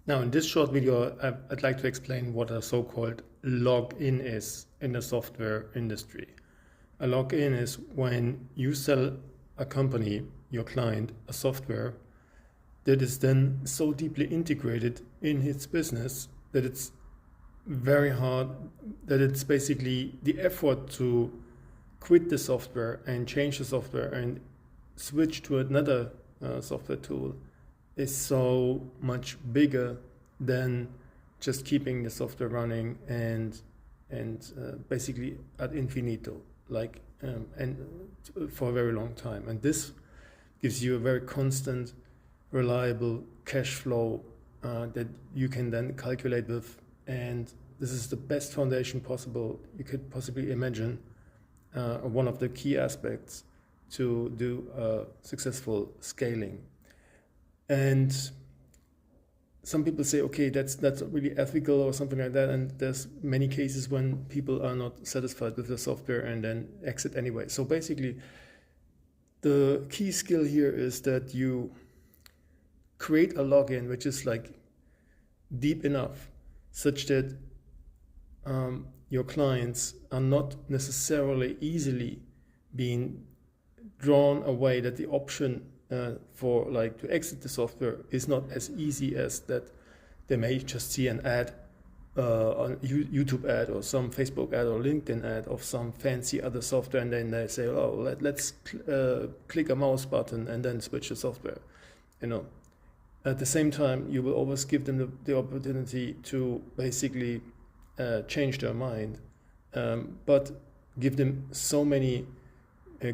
Now, in this short video, I'd like to explain what a so-called login is in the software industry. A login is when you sell a company, your client, a software that is then so deeply integrated in its business that it's very hard, that it's basically the effort to quit the software and change the software and switch to another software tool is so much bigger than just keeping the software running and basically ad infinito, like and for a very long time. And this gives you a very constant, reliable cash flow that you can then calculate with. And this is the best foundation possible you could possibly imagine. One of the key aspects to do successful scaling. And some people say, okay, that's really ethical or something like that. And there's many cases when people are not satisfied with the software and then exit anyway. So basically, the key skill here is that you create a login which is like deep enough such that your clients are not necessarily easily being drawn away, that the option for like to exit the software is not as easy as that they may just see an ad, a YouTube ad or some Facebook ad or LinkedIn ad of some fancy other software, and then they say, oh, let's click a mouse button and then switch the software. At the same time, you will always give them the opportunity to basically change their mind, but give them so many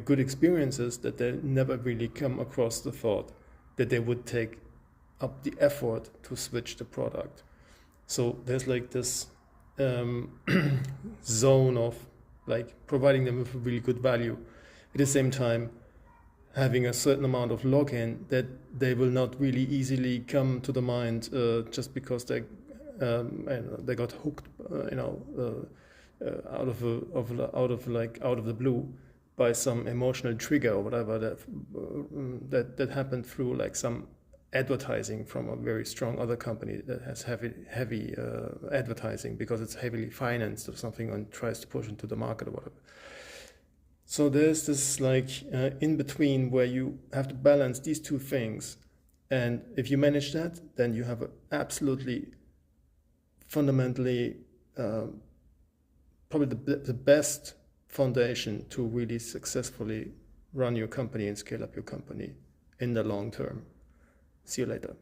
good experiences that they never really come across the thought that they would take up the effort to switch the product. So there's like this zone of like providing them with really good value, at the same time having a certain amount of login that they will not really easily come to the mind just because they got hooked, out of the blue by some emotional trigger or whatever that happened through like some advertising from a very strong other company that has heavy advertising because it's heavily financed or something and tries to push into the market or whatever. So there's this like in between where you have to balance these two things, and if you manage that, then you have absolutely fundamentally probably the best foundation to really successfully run your company and scale up your company in the long term. See you later.